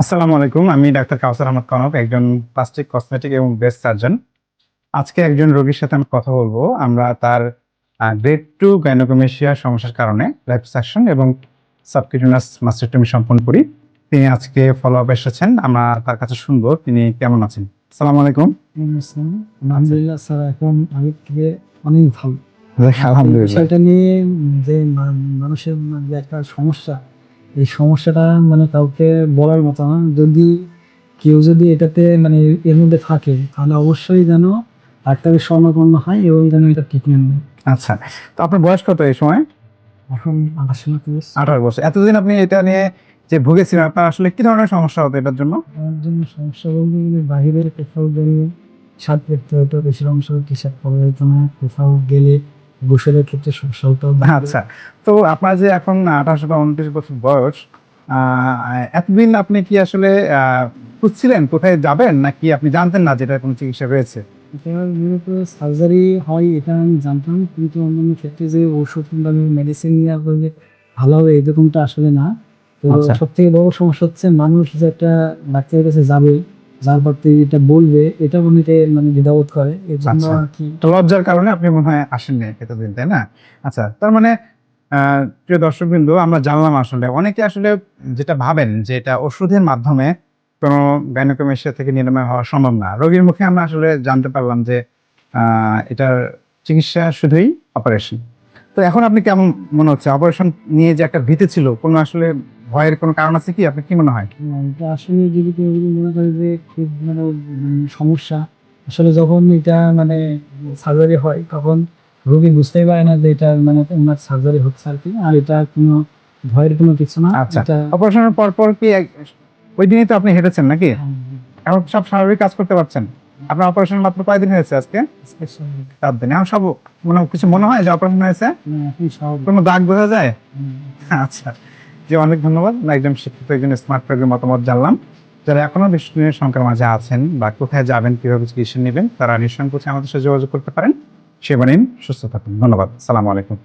আসসালামু আলাইকুম। আমি ডাক্তার কাউসার আহমদ কনক, একজন প্লাস্টিক, কসমেটিক এবং ব্রেস্ট সার্জন। আজকে একজন রোগীর সাথে আমি কথা বলবো। আমরা তার গ্রেড 2 গাইনোকোমেশিয়া সমস্যার কারণে লাইপোসাকশন এবং সাবকিউটেনাস মাস্টেক্টমি সম্পন্ন করি। তিনি আজকে ফলো আপ এসেছেন। আমরা তার কাছে শুনবো তিনি কেমন আছেন। আসসালামু আলাইকুম। আলহামদুলিল্লাহ স্যার, এখন আগের থেকে অনেক ভালো। এই আলহামদুলিল্লাহ। বিষয়টা নিয়ে যে মানুষের যে একটা সমস্যা, এই সমস্যাটা কাউকে বলার মতো না। যদি কেউ যদি এটাতে এর মধ্যে থাকে, তাহলে অবশ্যই যেন ডাক্তারের শরণাপন্ন হয় এবং যেন এটা ট্রিটমেন্ট নেয়। আচ্ছা, তো আপনার বয়স কত এই সময়? এখন 18 বছর। এতদিন আপনি এটা নিয়ে যে ভুগেছিলেন, আপনার আসলে কি ধরনের সমস্যা হতো এটার জন্য? আমার জন্য সমস্যা বলতে গেলে বাহিরের কোথাও গেলে স্বাদ পেতে হতো, বেশি অংশ টি-শার্ট পরা যেত না। কোথাও গেলে গোসলের ক্ষেত্রে সমস্যা হতো। আচ্ছা, তো আপনার যে এখন 18 বা 29 বছর বয়স, এতদিন আপনি কি আসলে খুঁজছিলেন কোথায় যাবেন, নাকি আপনি জানতেন না যে এটার কোনো চিকিৎসা রয়েছে? এটা মূলত সার্জারি হয় এটা আমি জানতাম, কিন্তু অন্যান্য ক্ষেত্রে যে ওষুধ কিংবা মেডিসিন নেওয়া করলে ভালো হবে এরকমটা আসলে না। তো আচ্ছা। সবথেকে বড় সমস্যা হচ্ছে মানুষ যে একটা ডাক্তারের কাছে যাবে, যার পর থেকে এটা বলবে, এটা অনেকে দ্বিধাবোধ করে। এর জন্য আচ্ছা, আরকি তো লজ্জার কারণে আপনি মনে হয় আসেননি এতদিন, তাই না? আচ্ছা, তার মানে প্রিয় দর্শকবৃন্দ, আমরা জানলাম আসলে অনেকে আসলে যেটা ভাবেন যে এটা ওষুধের মাধ্যমে কোনো গাইনোকোমেশিয়া থেকে নিরাময় হওয়া সম্ভব না। রোগীর মুখে আমরা আসলে জানতে পারলাম যে এটার চিকিৎসা শুধুই অপারেশন। তো এখন আপনি কেমন মনে হচ্ছে? অপারেশন নিয়ে যে একটা ভীতি ছিল, কোনো আসলে ভয়ের কোনো কারণ আছে কি? আপনার কি মনে হয়? এটা আসলে যদি কেউ যদি মনে করে যে খুব সমস্যা, আসলে যখন এটা সার্জারি হয় তখন রোগী বুঝতেই পারে না যে এটা ওনার সার্জারি হচ্ছে আর কি। আর এটা কোনো ভয়ের কোনো কিছু না। আচ্ছা, এটা অপারেশনের পর কি ওই দিনই তো আপনি হেঁটেছেন নাকি? এখন সব স্বাভাবিক কাজ করতে পারছেন? আপনার অপারেশন মাত্র কয়দিন হয়েছে আজকে? 7 দিন। এখন সব কিছু মনে হয় যে অপারেশন হয়েছে? এখন সব কোনো দাগ বোঝা যায়? আচ্ছা। জি, অনেক ধন্যবাদ। একজন শিক্ষিত, একজন স্মার্ট রোগীর মতামত জানলাম। যারা এখনো নিশ্চয়ই শঙ্কার মাঝে আছেন বা কোথায় যাবেন, কিভাবে চিকিৎসা নিবেন, তারা নিঃসংকোচে আমাদের সাথে যোগাযোগ করতে পারেন। সেবা নিন, সুস্থ থাকুন। ধন্যবাদ। আসসালামু আলাইকুম।